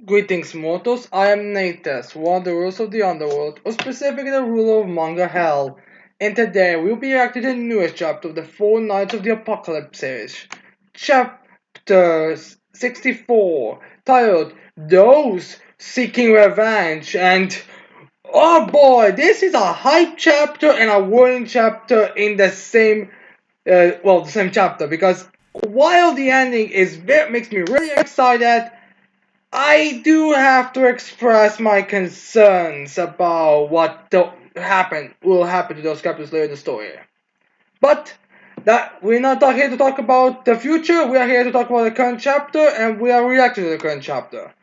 Greetings, mortals. I am Natus, one of the rulers of the underworld, or specifically the ruler of Manga Hell. And today we'll be reacting to the newest chapter of the Four Knights of the Apocalypse series. Chapter 64, titled Those Seeking Revenge. And oh boy, this is a hype chapter and a warning chapter in the same, the same chapter. Because while the ending makes me really excited, I do have to express my concerns about what will happen to those characters later in the story. But that we're not here to talk about the future. We are here to talk about the current chapter, and we are reacting to the current chapter.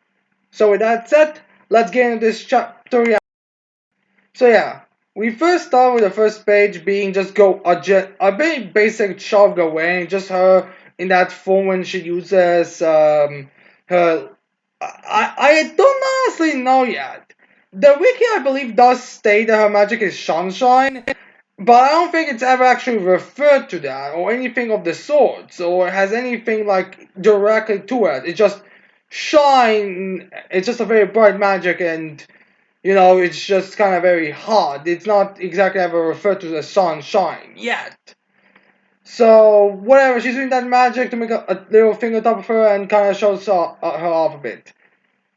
So with that said, let's get into this chapter. So yeah, we first start with the first page being just a very basic shot of Gawain, just her in that form when she uses her. I don't honestly know yet. The wiki I believe does state that her magic is sunshine, but I don't think it's ever actually referred to that or anything of the sorts or has anything like directly to it. It's just shine. It's just a very bright magic and it's just kind of very hard. It's not exactly ever referred to as sunshine yet. So, whatever, she's doing that magic to make a little thing on top of her and kind of shows her off a bit.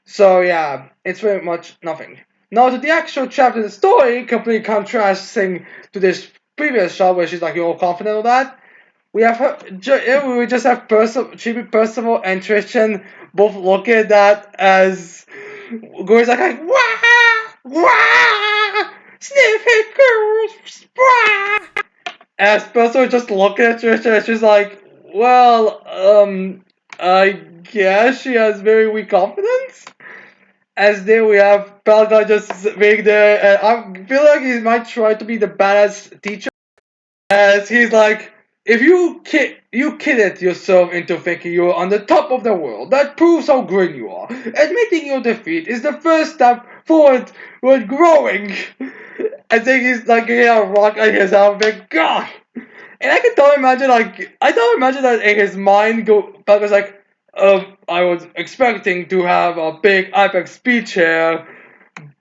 So, yeah, it's very much nothing. Now, to the actual chapter of the story, completely contrasting to this previous shot where she's like, you're all confident of that. We have her, we just have Percival and Tristan both look at that as Gory's like wah, wah, sniff it, girls, wah. As Percival just looking at Tristan and she's like, well, I guess she has very weak confidence. As there we have Belga just being there, and I feel like he might try to be the badass teacher. As he's like, if you kidded yourself into thinking you're on the top of the world, that proves how great you are. Admitting your defeat is the first step forward growing. I think he's like getting a rock on his outfit. God. And I can totally imagine that in his mind Belga's like, I was expecting to have a big epic speech here,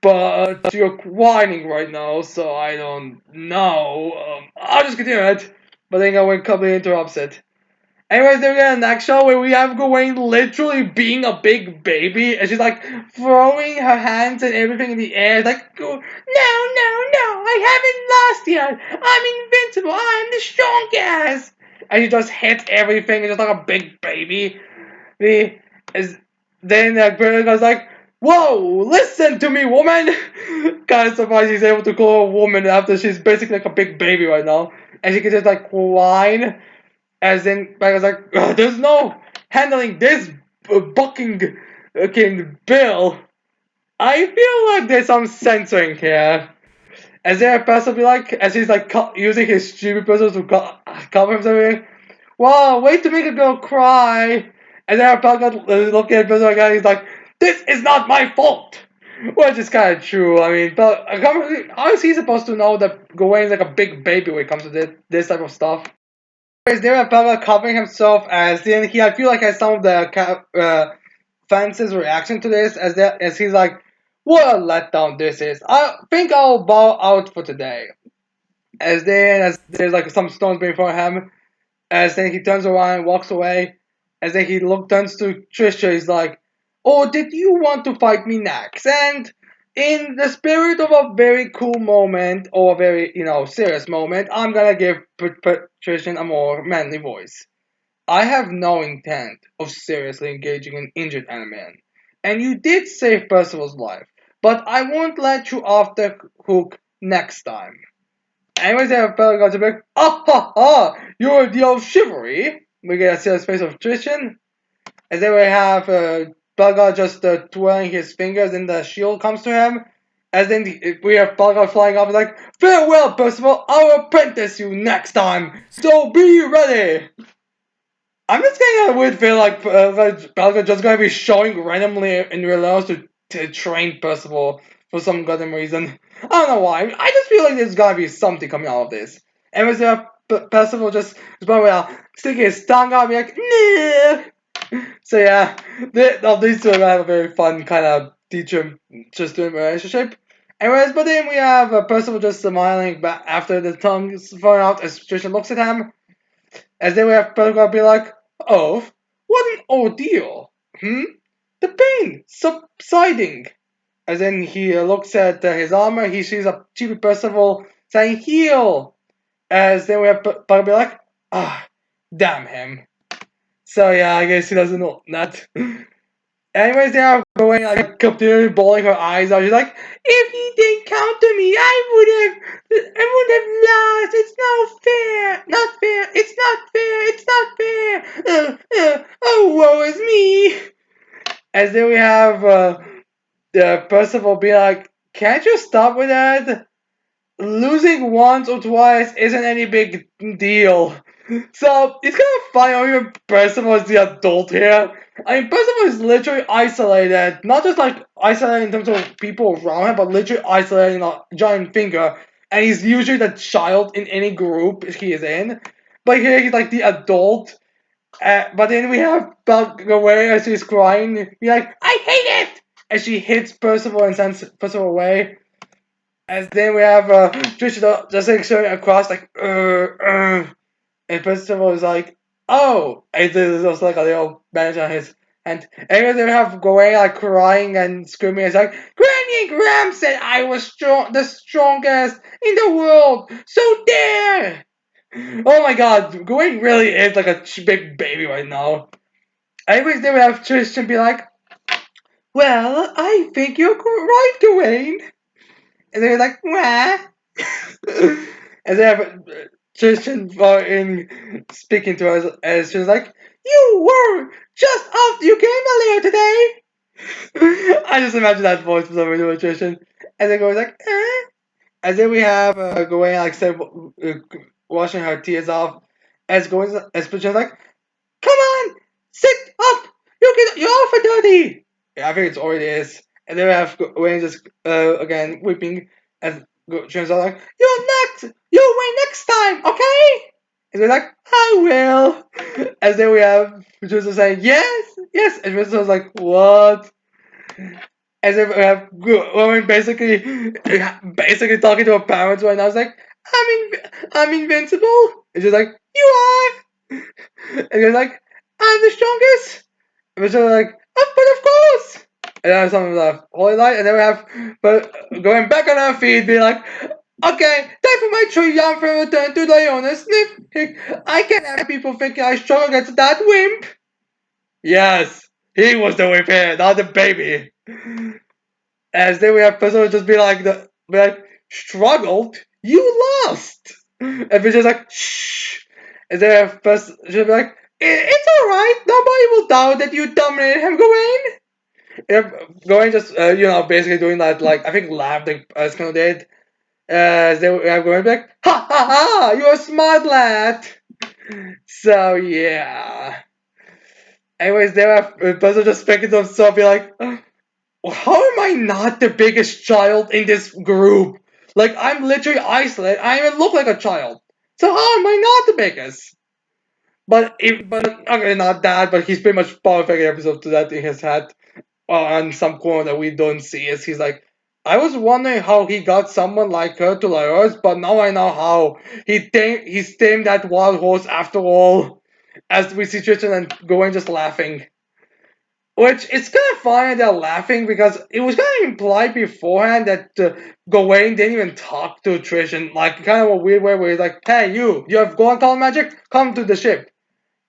but you're whining right now, so I don't know. I'll just continue it. But then Gawain completely interrupts it. Anyways, then we get a next shot where we have Gawain literally being a big baby, and she's like throwing her hands and everything in the air, like, no, I haven't lost yet. I'm invincible. I'm the strongest. And she just hits everything, just like a big baby. Then Greta goes like, whoa, listen to me, woman! Kind of surprised he's able to call her a woman after she's basically like a big baby right now. And she can just like whine. As in, I was like, there's no handling this bucking bill. I feel like there's some censoring here. As there possibly like, as he's like using his stupid pencil to cover himself. Wow, way to make a girl cry. And then Alpaca looking at Bizzle again, he's like, this is not my fault! Which is kind of true. I mean, but how is he supposed to know that Gawain's like a big baby when it comes to this type of stuff? Is there Alpaca covering himself as then I feel like has some of the fans' reaction to this as he's like, what a letdown this is. I think I'll bow out for today. As there's like some stones before him, as then he turns around and walks away. As then he turns to Trisha. He's like, "Oh, did you want to fight me next?" And in the spirit of a very cool moment or a very serious moment, I'm gonna give Trishan a more manly voice. I have no intent of seriously engaging an injured enemy, and you did save Percival's life, but I won't let you off the hook next time. Anyways, I have got to be like, ah ha ha, you're the old chivalry. We get a serious face of Tristan. And then we have Belga just twirling his fingers and the shield comes to him. As then we have Belga flying off like, farewell, Percival, I'll apprentice you next time, so be ready. I'm just getting a weird feel like Belga just gonna be showing randomly in real life to train Percival for some goddamn reason. I don't know why. I just feel like there's gotta be something coming out of this. And with Percival just probably sticking his tongue out, be like, nah. So yeah, these two are gonna have a very fun kind of teacher-student relationship. Anyways, but then we have Percival just smiling back after the tongue is thrown out as Tristan looks at him. As then we have Percival be like, "Oh, what an ordeal! Hmm? The pain subsiding." As then he looks at his armor, he sees a chibi Percival saying, "Heal." As then we have Percival be like, "Ah, damn him." So yeah, I guess he doesn't know that. Anyways, they are going like completely bawling her eyes out. She's like, "If he didn't counter me, I would have lost. It's not fair, not fair. It's not fair. It's not fair. Oh, woe is me." As then we have the Percival be like, "Can't you stop with that? Losing once or twice isn't any big deal." So it's kind of funny how even Percival is the adult here. I mean, Percival is literally isolated, not just like isolated in terms of people around him, but literally isolated in a giant finger. And he's usually the child in any group he is in. But here he's like the adult. But then we have Bug away as she's crying. Be like, "I hate it!" As she hits Percival and sends Percival away. As then we have Trisha just like showing across like and Percival is like, "Oh," and there's also like a little bandage on his hand. And then we have Gawain like crying and screaming. It's like, "Granny and Gram said I was the strongest in the world. So there." Oh my God, Gawain really is like a big baby right now. Anyways, then we have Tristan be like, "Well, I think you're right, Gawain." And they're like, "What?" And they have Tristan in speaking to us as she's like, "You were just after you came earlier today." I just imagine that voice for some reason with Tristan. And then goes like, eh? And then we have Gawain like washing her tears off as Tristan's like, "Come on, sit up. You're all for dirty." Yeah, I think it's already is. And then we have Wayne just again weeping as James are like, "You're next. You'll win next time, okay?" And they're like, "I will." And then we have Joseph saying, "Yes, yes." And Joseph was like, "What?" And then we have Owen basically talking to her parents right now. It's like, I'm invincible." And she's like, "You are." And you're like, "I'm the strongest." And she's like, but of course." And then some of the holy light, and then we have but going back on our feet, be like, "Okay, time for my triumphant return to Leona Sniff. I can't have people thinking I struggle against that wimp." Yes, he was the wimp here, not the baby. As then we have Priscilla just be like, "Struggled? You lost." And we're just like, "Shh." And then we have Priscilla just be like, It's alright, nobody will doubt that you dominated him, Gawain." If Gawain just, basically doing that, like, I think laughing as kind of did. As they were going back, "Ha ha ha, you're a smart lad." So, yeah. Anyways, they were, Priscilla just speaking to himself, be like, "How am I not the biggest child in this group? Like, I'm literally isolated. I even look like a child. So how am I not the biggest?" But okay, not that, but he's pretty much perfect episode to that in his head. On some corner that we don't see is he's like, "I was wondering how he got someone like her to Laos, but now I know how. He's tamed that wild horse after all." As we see Tristan and Gawain just laughing. Which it's kind of funny they're laughing because it was kind of implied beforehand that Gawain didn't even talk to Trish in like kind of a weird way where he's like, "Hey, you have Golden Color magic? Come to the ship."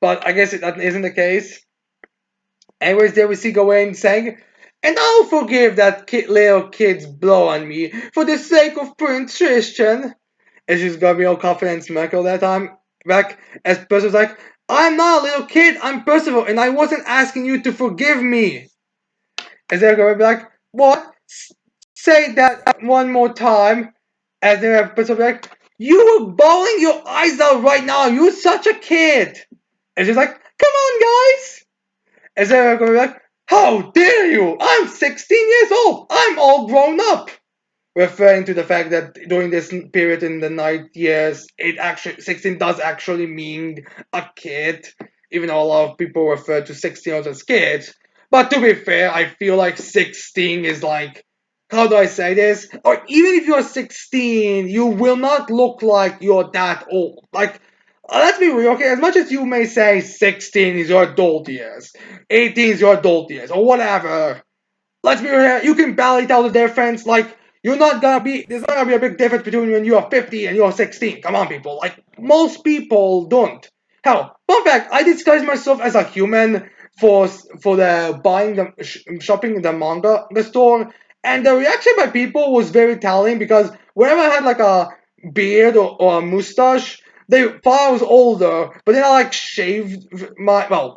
But I guess that isn't the case. Anyways, there we see Gawain saying, "And I'll forgive that little kid's blow on me for the sake of Prince Tristan." And she's gonna be all confident and smirk that time. Back as Percival's like, "I'm not a little kid, I'm Percival, and I wasn't asking you to forgive me." And they're gonna be like, "What? Say that one more time." And then Percival be like, "You were bawling your eyes out right now, you're such a kid." And she's like, "Come on, guys." And they're gonna be like, "How dare you? I'm 16 years old, I'm all grown up." Referring to the fact that during this period in the night years, it actually 16 does actually mean a kid. even though a lot of people refer to 16-year-olds as kids. But to be fair, I feel like 16 is like, how do I say this? Or even if you're 16, you will not look like you're that old. Like, let's be real, okay? As much as you may say 16 is your adult years, 18 is your adult years, or whatever, let's be real, you can barely tell the difference. Like, there's not gonna be a big difference between when you are 50 and you're 16. Come on, people. Like, most people don't. Hell, fun fact, I disguise myself as a human for the shopping the manga the store, and the reaction by people was very telling because whenever I had like a beard or a mustache, they thought I was older, but then I like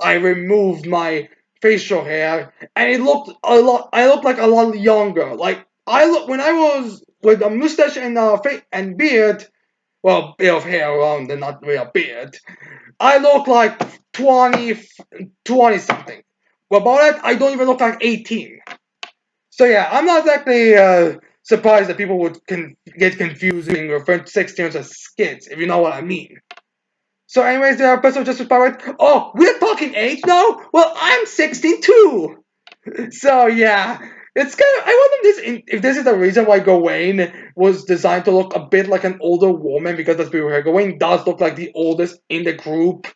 I removed my facial hair, and it looked a lot. I looked like a lot younger. Like I look when I was with a mustache and face and beard. Well, bit of hair around and not real beard. I look like 20, 20 something. Well, about it, I don't even look like 18. So yeah, I'm not exactly surprised that people would get confused being referring to 16 as kids, if you know what I mean. So anyways, the episode just about oh, we're talking age now? Well, I'm 16 too! So yeah, it's kind of, I wonder if this is the reason why Gawain was designed to look a bit like an older woman, because let's be real, Gawain does look like the oldest in the group.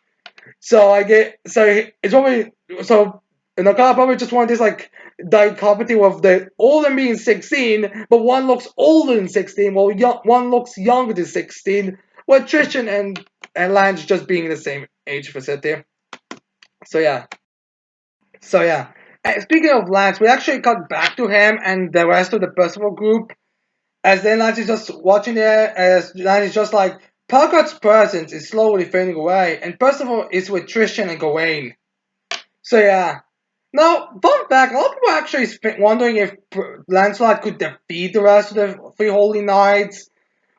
So I get so it's probably so and the car probably just wanted this like dichotomy of the older being 16, but one looks older than 16, while one looks younger than 16. With Tristan and Lance just being the same age vicinity. So yeah. So yeah. And speaking of Lance, we actually cut back to him and the rest of the Percival group. As then Lance is just watching there, as Lance is just like, Parker's presence is slowly fading away, and Percival is with Tristan and Gawain. So yeah. Now, fun fact, a lot of people are actually wondering if Lancelot could defeat the rest of the Three Holy Knights,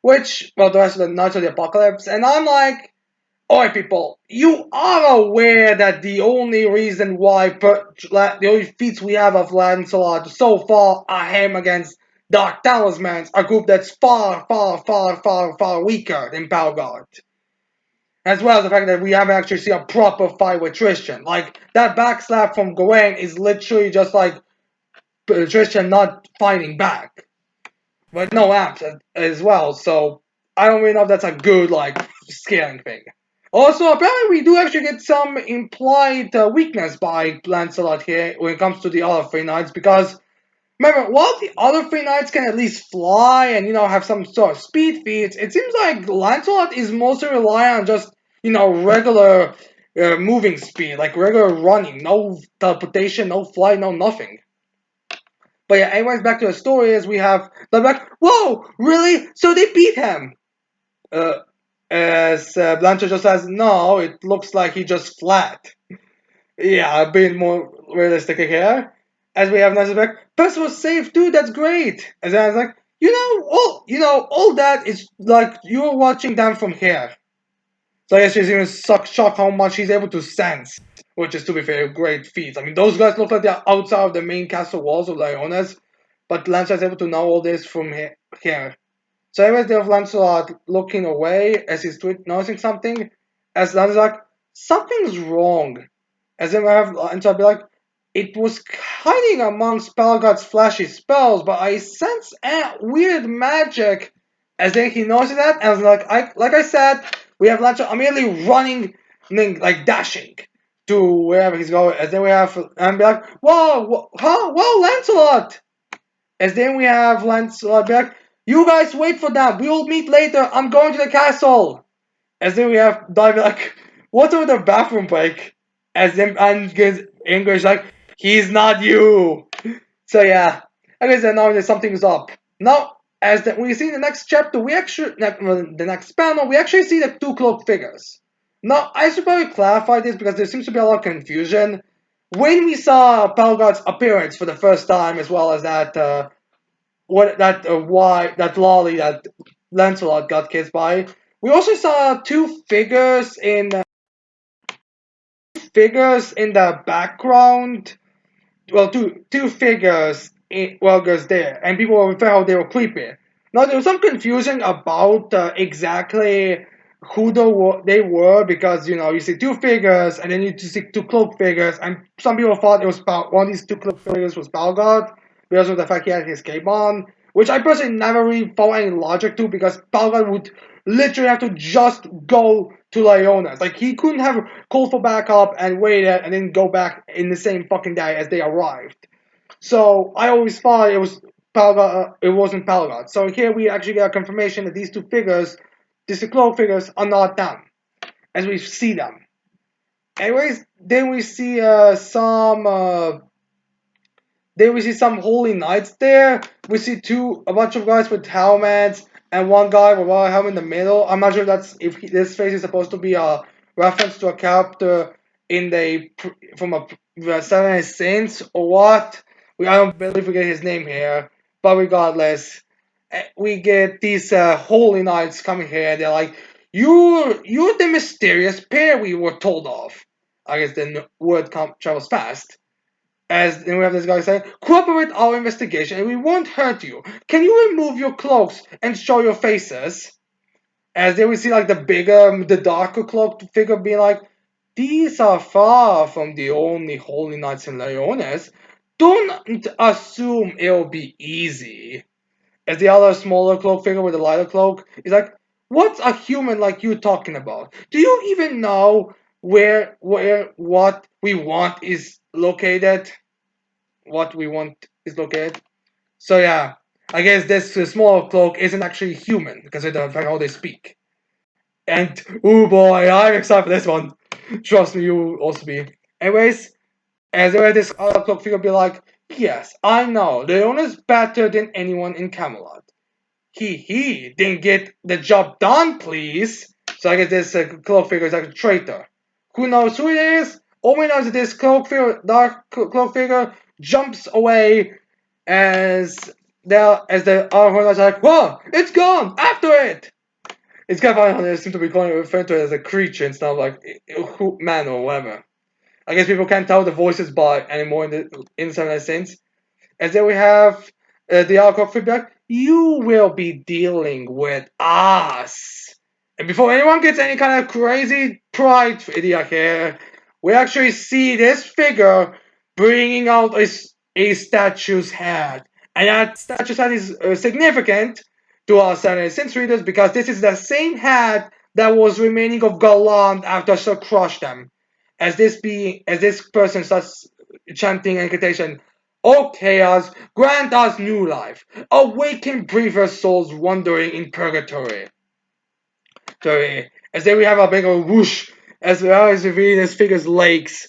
the rest of the Knights of the Apocalypse, and I'm like, alright people, you are aware that the only reason why the only feats we have of Lancelot so far are him against Dark Talismans, a group that's far, far, far, far, far weaker than Palgard. As well as the fact that we haven't actually seen a proper fight with Tristan. Like, that backslap from Gawain is literally just like Tristan not fighting back. But no amps as well, so I don't really know if that's a good, like, scaling thing. Also, apparently we do actually get some implied weakness by Lancelot here when it comes to the other three knights, because remember, while the other three knights can at least fly and, have some sort of speed feats, it seems like Lancelot is mostly reliant on just, regular moving speed, like regular running, no teleportation, no flight, no nothing. But yeah, anyways, back to the story is we have the like, whoa, really? So they beat him. Uh, as Blanche just says, no, it looks like he just flat. Yeah, a bit more realistic here. As we have Nancy back, Pest was safe too. That's great. As I was like, all that is like you're watching them from here. So I guess she's even shocked how much he's able to sense, which is to be fair, a great feat. I mean, those guys look like they're outside of the main castle walls of Lyones, but Lancelot is able to know all this from here. So anyways, they have Lancelot looking away as he's noticing something, as Lancelot like, something's wrong. As then we have Lancelot be like, it was hiding amongst Pelagard's flashy spells, but I sense weird magic. As then he notices that, and I was like I said, we have Lancelot immediately running, like dashing to wherever he's going. As then we have and be like, whoa, Lancelot! As then we have Lancelot be like, you guys wait for that. We will meet later. I'm going to the castle. As then we have Dive like, what's with the bathroom break? As then and gets English like, he's not you. So yeah, I guess now that something's up. Now, we see in the next chapter, the next panel, we actually see the two cloak figures. Now, I should probably clarify this because there seems to be a lot of confusion. When we saw Pelgard's appearance for the first time, as well as that that lolly that Lancelot got kissed by. We also saw figures in the background. Well, two figures goes there, and people felt they were creepy. Now there was some confusion about exactly who they were because you see two figures and then you see two cloak figures and some people thought it was one of these two cloak figures was Balgard because of the fact he had his cape on, which I personally never really found any logic to because Balgard would literally have to just go to Leonis. Like he couldn't have called for backup and waited and then go back in the same fucking day as they arrived. So I always thought it was Palga, it wasn't Palga. So here we actually get a confirmation that these two figures, these two cloak figures, are not them, as we see them. Anyways, then we see some holy knights there. We see a bunch of guys with helmets, and one guy without a helmet in the middle. I'm not sure this face is supposed to be a reference to a character in from the Seven Saints or what. I don't believe we get his name here, but regardless, we get these holy knights coming here. They're like, you're the mysterious pair we were told of. I guess the word travels fast. As then we have this guy saying, cooperate our investigation and we won't hurt you. Can you remove your cloaks and show your faces? As then we see like the darker cloaked figure being like, these are far from the only holy knights in Leones. Don't assume it'll be easy. As the other smaller cloak figure with the lighter cloak is like, what's a human like you talking about? Do you even know where what we want is located? What we want is located. So yeah, I guess this small cloak isn't actually human because of the fact how they speak. And oh boy, I'm excited for this one. Trust me, you will also be. Anyways, as there this other cloak figure be like, yes, I know, the owner's better than anyone in Camelot. He didn't get the job done, please. So I guess this cloak figure is like a traitor. Who knows who it is? All we know is that this dark cloak figure, jumps away as as the other hornets are like, whoa, it's gone! After it! It's kind of funny how they seem to be referring to it as a creature instead of like man or whatever. I guess people can't tell the voices by anymore in some sense. As then we have the alcohol feedback. You will be dealing with us. And before anyone gets any kind of crazy pride idea here, we actually see this figure bringing out a statue's head. And that statue's head is significant to our Sense readers because this is the same head that was remaining of Galant after Sir crushed them. As this person starts chanting incantation, O chaos, grant us new life. Awaken previous souls wandering in purgatory. As then we have a big old whoosh, as well as we read this figure's legs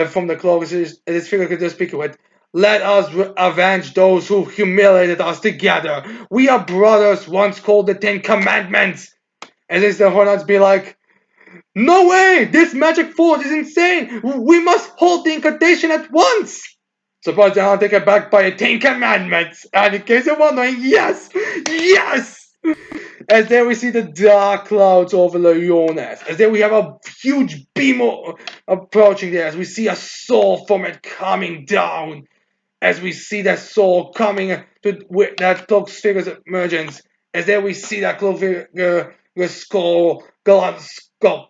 from the cloak. This figure could just speak with. Let us avenge those who humiliated us together. We are brothers once called the Ten Commandments. As if the Hornets be like, no way! This magic force is insane! We must halt the incantation at once! Surprised they're not taken back by the Ten Commandments! And in case you're wondering, yes! Yes! As then we see the dark clouds over Leones. As then we have a huge beam approaching there. As we see a soul from it coming down. As we see that soul coming to that cloak figure's emergence. As then we see that cloak figure, the skull,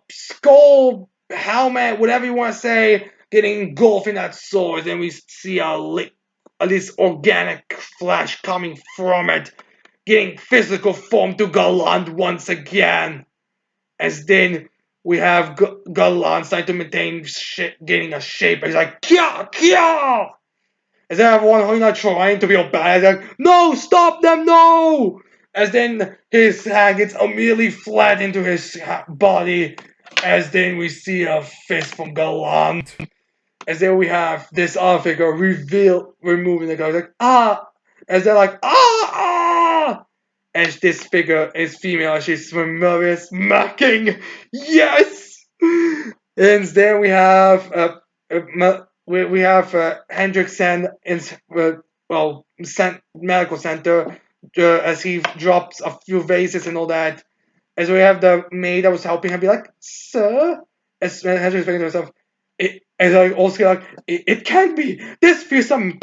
skull, helmet, whatever you want to say, getting engulfed in that soul. Then we see this organic flesh coming from it, getting physical form to Galant once again. As then we have Galant starting to maintain getting a shape. And he's like, Kya! Kya! As then everyone who's not trying to be all bad, like, no, stop them, no! As then his hand gets immediately flat into his body. As then we see a fist from Galant. As then we have this other figure removing the guy. Like, ah! As they're like, ah! Ah! As this figure is female, she's familiar smacking. Yes! And then we have we have Hendrickson in medical center as he drops a few vases and all that. As we have the maid that was helping him be like, sir, as Hendrick's thinking to himself, And I also like it can't be. This feels some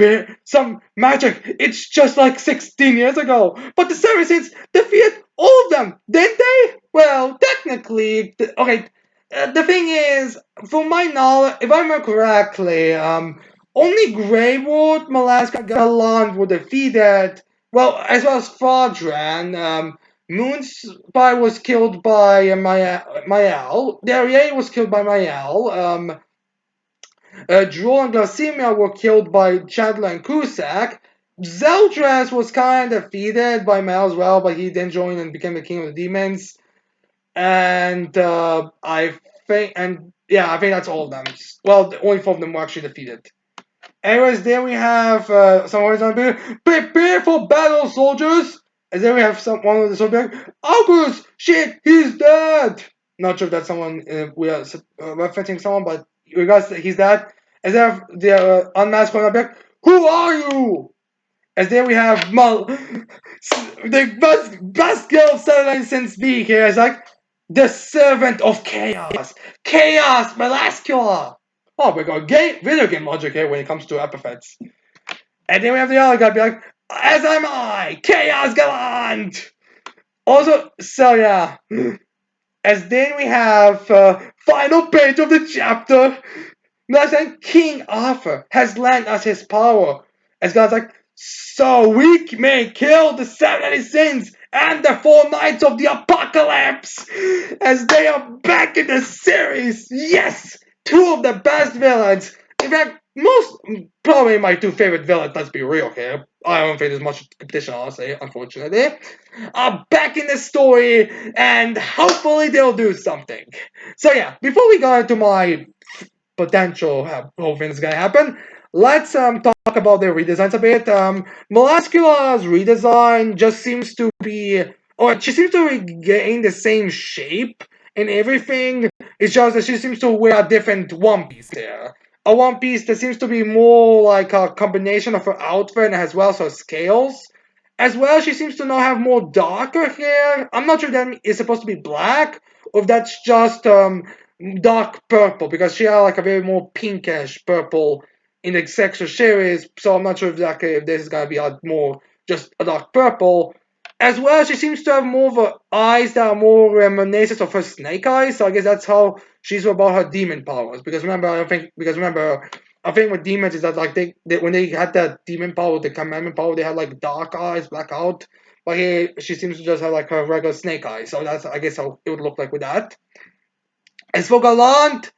magic. It's just like 16 years ago. But the Saracens defeated all of them, didn't they? Well, technically, okay. The thing is, from my knowledge, if I remember correctly, only Greywood, Malaska, Galant were defeated. Well, as well as Fodran. Moonspy was killed by Mael. Darier was killed by Mael. Droll and Glycemia were killed by Chandler and Cusack. Zeldras was kind of defeated by Mal as well, but he then joined and became the king of the demons. And I think that's all of them. Well, the only four of them were actually defeated. Anyways, there we have some horizontal. Prepare for battle, soldiers! And then we have one of the soldiers. August! Shit, he's dead! Not sure if that's someone we are referencing someone, but regards he's dead. And then the unmasked one back. Who are you? As there we have the best girl Saturday since B here. It's like the servant of chaos. Chaos, Velascula! Oh, we got video game logic here when it comes to epithets. And then we have the other guy be like, as am I, Chaos Gallant! Also, so yeah. As then we have final page of the chapter. Now saying King Arthur has lent us his power. As God's like, so we may kill the 70 sins and the 4 knights of the apocalypse. As they are back in the series. Yes! Two of the best villains. In fact, probably my two favorite villains, let's be real here. I don't think there's much competition, honestly, unfortunately. Are back in the story, and hopefully they'll do something. So yeah, before we go into my potential whole thing is gonna happen, let's talk about their redesigns a bit. Molascula's redesign just seems to be, or she seems to regain the same shape and everything. It's just that she seems to wear a different one piece there. A one piece that seems to be more like a combination of her outfit as well as her scales. As well, she seems to now have more darker hair. I'm not sure that is supposed to be black or if that's just dark purple because she had like a very more pinkish purple in the sexual series. So I'm not sure exactly if this is gonna be a more just a dark purple. As well, she seems to have more of her eyes that are more reminiscent of her snake eyes. So I guess that's how she's about her demon powers. Because remember, I think with demons is that like they when they had that demon power, the commandment power, they had like dark eyes, black out. But here she seems to just have like her regular snake eyes. So that's I guess how it would look like with that. As for Gallant,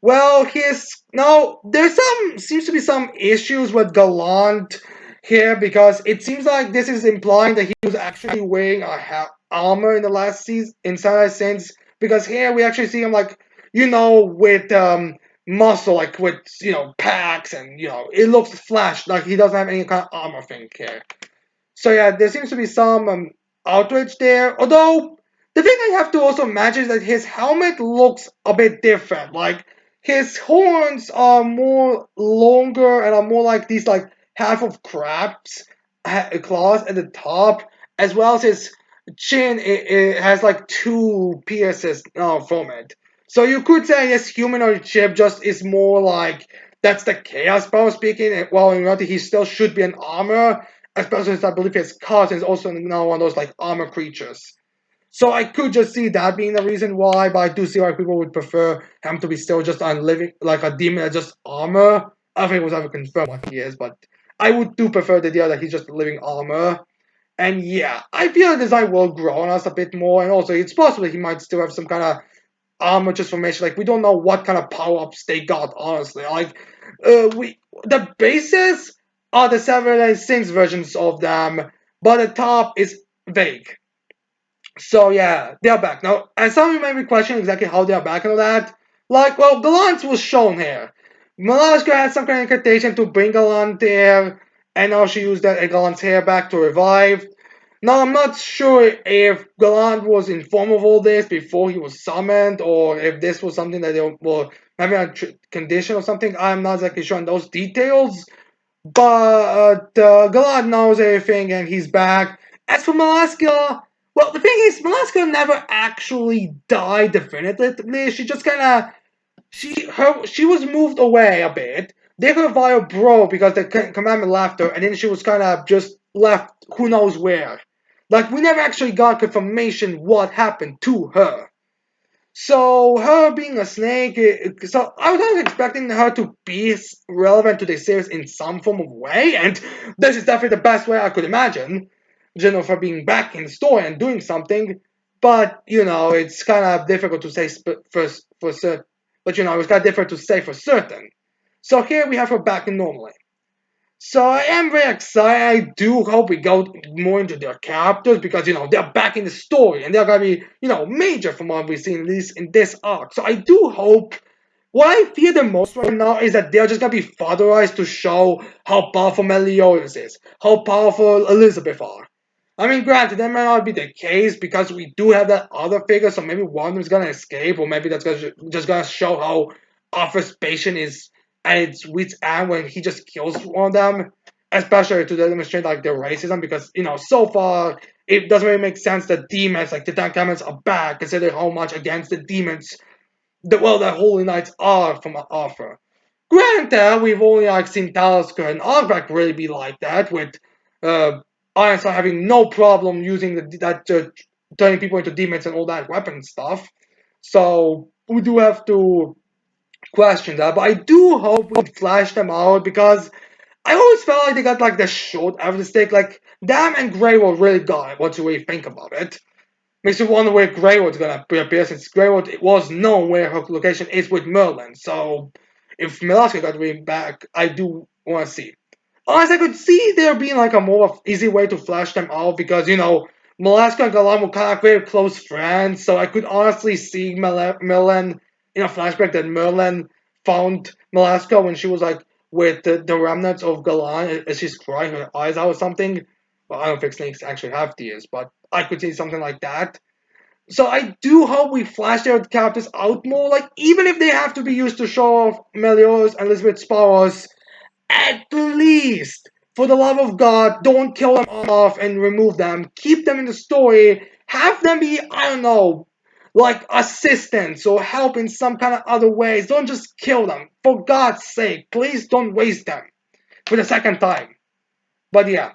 well, he's no. There's some seems to be some issues with Gallant here because it seems like this is implying that he was actually wearing a armor in the last season, in some sense. Because here we actually see him like with muscle, like with packs and it looks flash like he doesn't have any kind of armor thing here. So yeah, there seems to be some outrage there. Although the thing I have to also match is that his helmet looks a bit different. Like his horns are more longer and are more like these like half of crabs claws at the top, as well as his chin. It has like two pierces from it. So you could say his humanoid shape just is more like that's the chaos power speaking. While in reality he still should be an armor, especially since I believe his cousin is also now one of those like armor creatures. So I could just see that being the reason why, but I do see why people would prefer him to be still just a living like a demon that's just armor. I don't think it was ever confirmed what he is, but I would do prefer the idea that he's just living armor. And yeah, I feel the design will grow on us a bit more, and also it's possible he might still have some kind of armor transformation. Like we don't know what kind of power ups they got, honestly. Like we the bases are the several six versions of them, but the top is vague. So yeah, they're back now. And some of you may be questioning exactly how they're back and all that. Like, well, Gallant was shown here. Malaska had some kind of incantation to bring Gallant there, and now she used that Gallant's hair back to revive. Now, I'm not sure if Gallant was informed of all this before he was summoned, or if this was something that they were having a condition or something. I'm not exactly sure on those details. But Galad knows everything and he's back. As for Malaska, well, the thing is, Malaska never actually died definitively. she was moved away a bit. They could via bro because the commandment left her, and then she was kind of just left who knows where. Like we never actually got confirmation what happened to her. So her being a snake, so I was kind of expecting her to be relevant to the series in some form of way, and this is definitely the best way I could imagine. Jennifer being back in the story and doing something, but it's kind of difficult to say for certain. But it's kind of difficult to say for certain. So here we have her back in normally. So I am very excited. I do hope we go more into their characters because they're back in the story and they're gonna be major from what we've seen at least in this arc. So I do hope. What I fear the most right now is that they're just gonna be fatherized to show how powerful Meliodas is, how powerful Elizabeth are. I mean, granted, that might not be the case because we do have that other figure, so maybe one of them's gonna escape, or maybe that's just gonna show how Arthur's patient is at its wit's end when he just kills one of them, especially to demonstrate like their racism. Because so far it doesn't really make sense that demons like the Ten Commandments are bad, considering how much against the demons the Holy Knights are from Arthur. Granted, we've only like seen Talisker and Albrecht really be like that, with uh, Ironside having no problem using that turning people into demons and all that weapon stuff. So we do have to question that, but I do hope we flash them out because I always felt like they got like the short end of the stick. Like Dam and Greywood really got it once you really think about it. Makes you wonder where Greywood's gonna appear since Greywood it was known where her location is with Merlin. So if Milaska got really back, I do want to see. Unless I could see there being like a more easy way to flash them out because Milaska and Galan were kind of very close friends, so I could honestly see Merlin in a flashback that Merlin found Milaska when she was like with the remnants of Galan as she's crying her eyes out or something. Well, I don't think snakes actually have tears, but I could see something like that. So I do hope we flash their characters out more, like even if they have to be used to show off Meliodas and Elizabeth's powers, at least, for the love of God, don't kill them off and remove them. Keep them in the story. Have them be, I don't know, like assistants or help in some kind of other ways. Don't just kill them. For God's sake, please don't waste them for the second time. But yeah,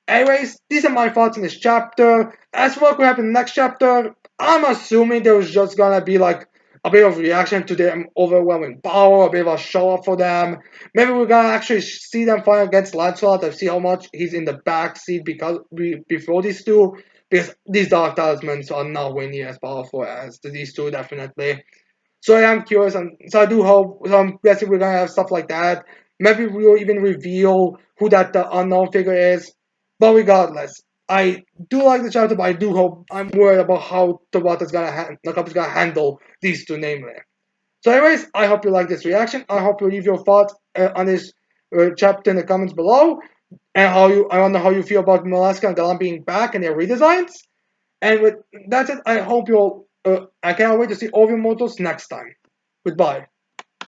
anyways, these are my thoughts on this chapter. As for what will happen in the next chapter, I'm assuming there was just gonna be like a bit of reaction to their overwhelming power, a bit of a show up for them. Maybe we're gonna actually see them fight against Lancelot and see how much he's in the back seat because before these two. Because these dark talismans are nowhere near as powerful as these two, definitely. So I am curious, and so I do hope. So I'm guessing we're gonna have stuff like that. Maybe we'll even reveal who that the unknown figure is. But regardless, I do like the chapter, but I do hope I'm worried about how Tabata's gonna handle these two, namely. So, anyways, I hope you like this reaction. I hope you leave your thoughts on this chapter in the comments below, and I wonder how you feel about Malaska and Galan being back and their redesigns. And with that's it. I hope you'll. I cannot wait to see all of your models next time. Goodbye.